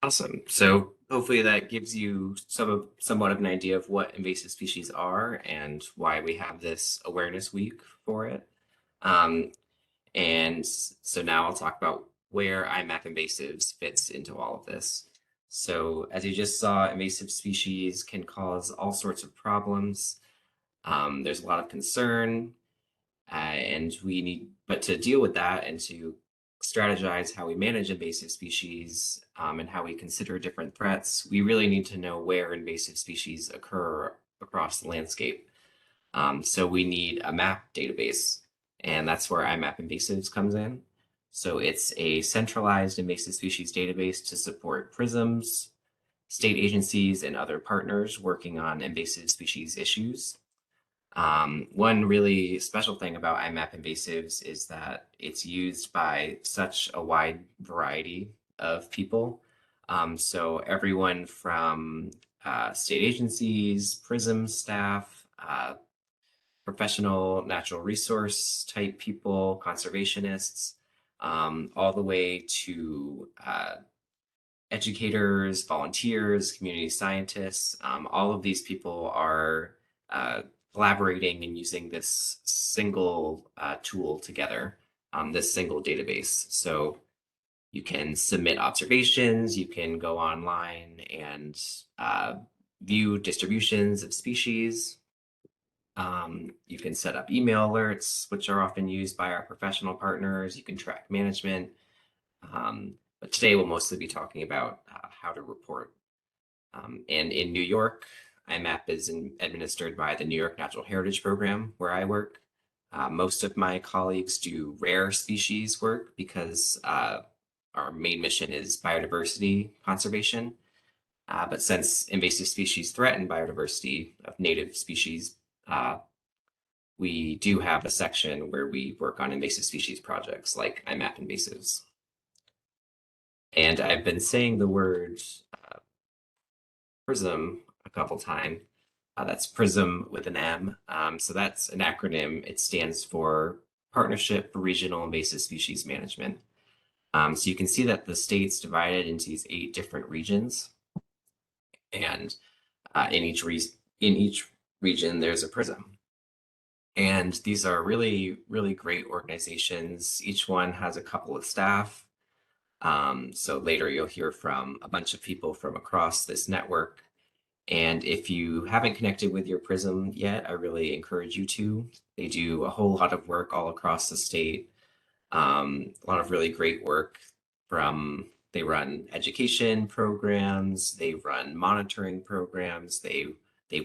Awesome. So hopefully that gives you somewhat of an idea of what invasive species are and why we have this awareness week for it. Um, and so now I'll talk about where iMapInvasives fits into all of this. So as you just saw, invasive species can cause all sorts of problems. There's a lot of concern, and but to deal with that and to strategize how we manage invasive species and how we consider different threats, we really need to know where invasive species occur across the landscape. So we need a map database, and that's where iMapInvasives comes in. So it's a centralized invasive species database to support PRISMs, state agencies, and other partners working on invasive species issues. One really special thing about iMapInvasives is that it's used by such a wide variety of people. So everyone from state agencies, PRISM staff, professional natural resource type people, conservationists, all the way to educators, volunteers, community scientists. All of these people are uh, collaborating and using this single tool together, this single database. So you can submit observations, you can go online and uh, view distributions of species. You can set up email alerts, which are often used by our professional partners. You can track management. But today we'll mostly be talking about how to report. And in New York, IMAP is administered by the New York Natural Heritage Program, where I work. Most of my colleagues do rare species work because our main mission is biodiversity conservation. But since invasive species threaten biodiversity of native species, uh, we do have a section where we work on invasive species projects like iMapInvasives. And I've been saying the word PRISM a couple times. That's PRISM with an M. So that's an acronym. It stands for Partnership for Regional Invasive Species Management. So you can see that the state's divided into these 8 different regions, and in each region there's a PRISM. And these are really, really great organizations. Each one has a couple of staff. So later you'll hear from a bunch of people from across this network. And if you haven't connected with your Prism yet, I really encourage you to. They do a whole lot of work all across the state. A lot of really great work they run education programs, they run monitoring programs, they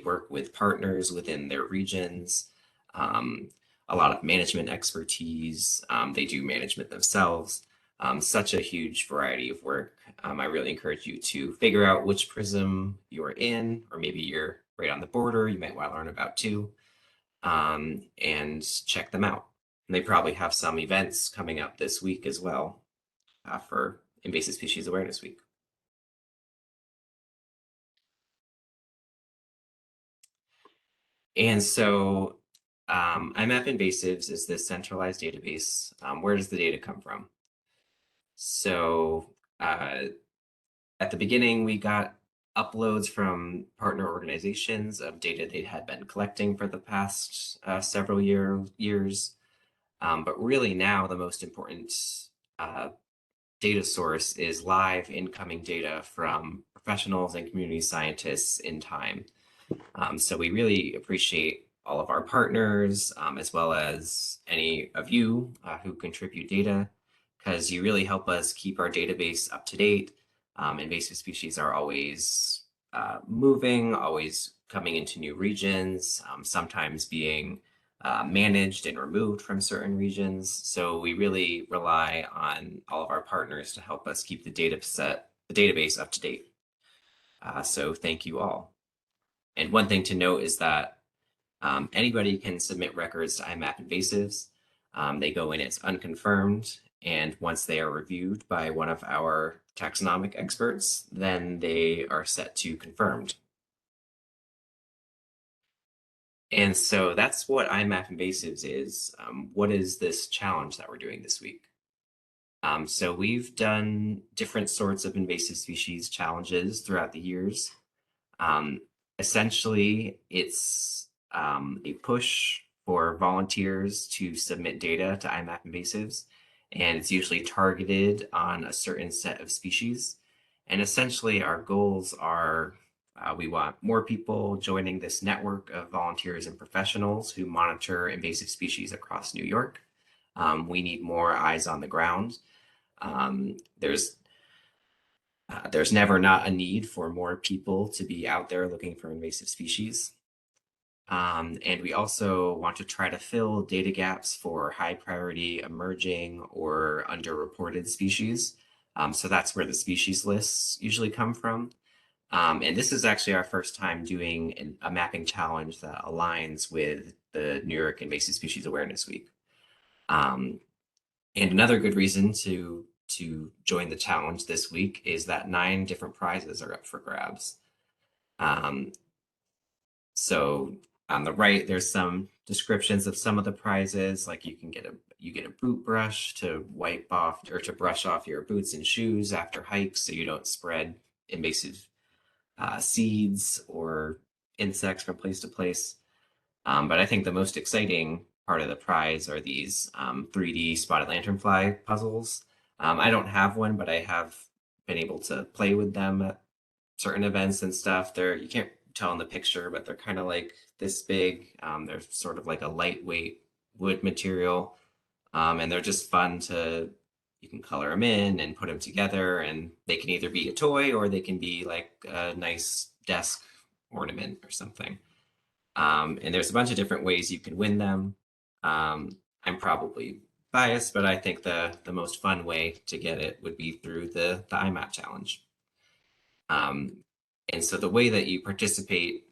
work with partners within their regions, um, a lot of management expertise. They do management themselves. Such a huge variety of work. I really encourage you to figure out which prism you're in, or maybe you're right on the border, you might want to learn about too, and check them out. And they probably have some events coming up this week as well for Invasive Species Awareness Week. And so iMapInvasives is this centralized database. Where does the data come from? So uh, at the beginning, we got uploads from partner organizations of data they had been collecting for the past several years. But really now the most important uh, data source is live incoming data from professionals and community scientists in time. So we really appreciate all of our partners, as well as any of you who contribute data, because you really help us keep our database up to date. Invasive species are always moving, always coming into new regions, sometimes being managed and removed from certain regions. So we really rely on all of our partners to help us keep the database up to date. So thank you all. And one thing to note is that anybody can submit records to iMapInvasives. They go in as unconfirmed, and once they are reviewed by one of our taxonomic experts, then they are set to confirmed. And so that's what iMapInvasives is. What is this challenge that we're doing this week? So we've done different sorts of invasive species challenges throughout the years. Um, Essentially, it's a push for volunteers to submit data to iMapInvasives, and it's usually targeted on a certain set of species. And essentially, our goals are we want more people joining this network of volunteers and professionals who monitor invasive species across New York. We need more eyes on the ground. Um, there's there's never not a need for more people to be out there looking for invasive species. And we also want to try to fill data gaps for high priority emerging or underreported species. So that's where the species lists usually come from. And this is actually our first time doing a mapping challenge that aligns with the New York Invasive Species Awareness Week. Um, and another good reason to join the challenge this week is that 9 different prizes are up for grabs. Um, so on the right, there's some descriptions of some of the prizes, like you get a boot brush to wipe off or to brush off your boots and shoes after hikes so you don't spread invasive seeds or insects from place to place. But I think the most exciting part of the prize are these 3D spotted lanternfly puzzles. I don't have one, but I have been able to play with them at certain events and stuff. You can't tell in the picture, but they're kind of like this big. They're sort of like a lightweight wood material, and they're just fun to. You can color them in and put them together, and they can either be a toy or they can be like a nice desk ornament or something. And there's a bunch of different ways you can win them. I'm probably biased, but I think the most fun way to get it would be through the IMAP challenge. Um, and so the way that you participate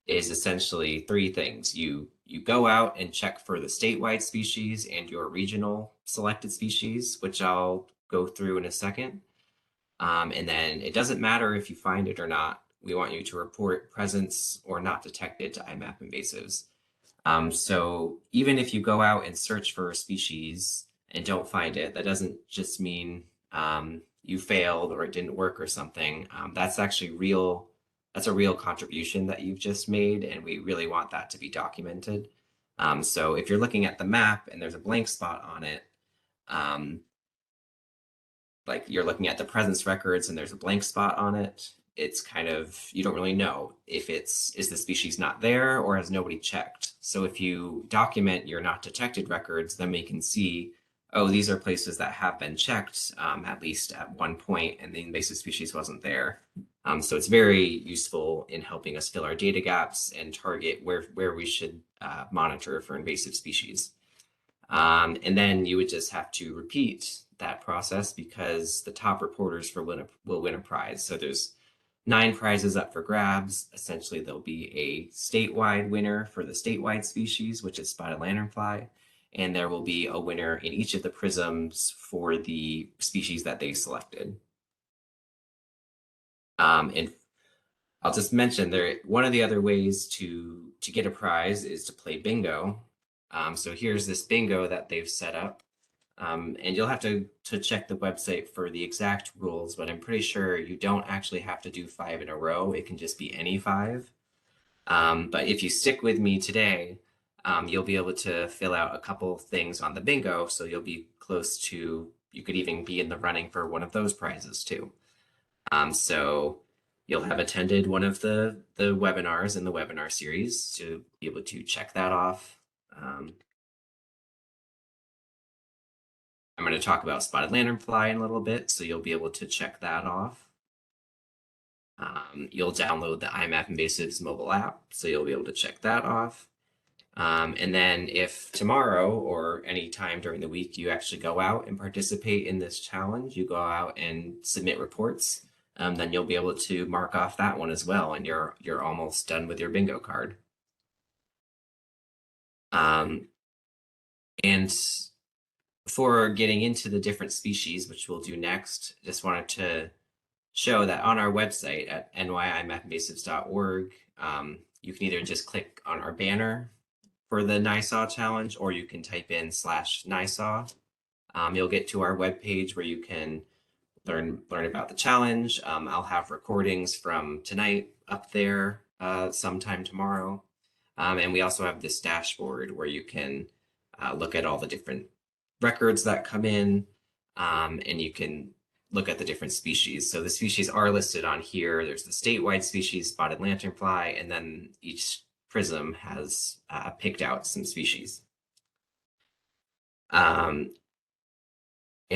is essentially 3 things. You go out and check for the statewide species and your regional selected species, which I'll go through in a second. And then it doesn't matter if you find it or not. We want you to report presence or not detected to iMapInvasives. So even if you go out and search for a species and don't find it, that doesn't just mean you failed or it didn't work or something. That's actually real. That's a real contribution that you've just made, and we really want that to be documented. So if you're looking at the map and there's a blank spot on it, um, like you're looking at the presence records and there's a blank spot on it, it's kind of, you don't really know if is the species not there or has nobody checked. So if you document your not detected records, then we can see, oh, these are places that have been checked at least at one point and the invasive species wasn't there. So it's very useful in helping us fill our data gaps and target where we should monitor for invasive species. And then you would just have to repeat that process because the top reporters will win a prize. So there's 9 prizes up for grabs. Essentially, there'll be a statewide winner for the statewide species, which is spotted lanternfly, and there will be a winner in each of the prisms for the species that they selected. And I'll just mention there, one of the other ways to get a prize is to play bingo. So here's this bingo that they've set up. And you'll have to check the website for the exact rules, but I'm pretty sure you don't actually have to do 5 in a row. It can just be any 5. But if you stick with me today, you'll be able to fill out a couple things on the bingo. So you'll be close to, you could even be in the running for one of those prizes too. So you'll have attended one of the webinars in the webinar series to be able to check that off. I'm going to talk about spotted lanternfly in a little bit, so you'll be able to check that off. You'll download the iMapInvasives mobile app, so you'll be able to check that off. And then if tomorrow or any time during the week you actually go out and participate in this challenge, you go out and submit reports, then you'll be able to mark off that one as well, and you're almost done with your bingo card. And before getting into the different species, which we'll do next, just wanted to show that on our website at NYIMapInvasives.org, you can either just click on our banner for the NYISAW challenge, or you can type in /NYISAW. You'll get to our webpage where you can learn about the challenge. I'll have recordings from tonight up there sometime tomorrow. And we also have this dashboard where you can look at all the different records that come in, and you can look at the different species. So the species are listed on here. There's the statewide species, spotted lanternfly, and then each prism has picked out some species. And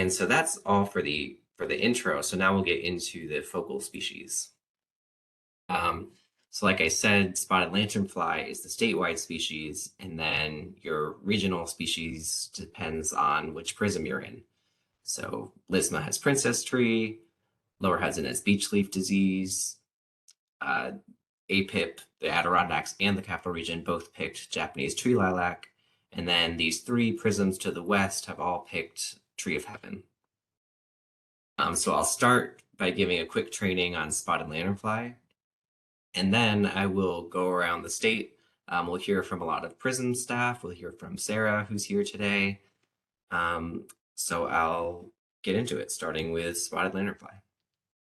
so that's all for the intro. So now we'll get into the focal species. So like I said, spotted lanternfly is the statewide species, and then your regional species depends on which prism you're in. So Lisma has princess tree, Lower Hudson has beech leaf disease, APIP, the Adirondacks, and the Capital Region both picked Japanese tree lilac, and then these three prisms to the west have all picked tree of heaven. So I'll start by giving a quick training on spotted lanternfly, and then I will go around the state. We'll hear from a lot of PRISM staff. We'll hear from Sarah, who's here today. So I'll get into it, starting with spotted lanternfly.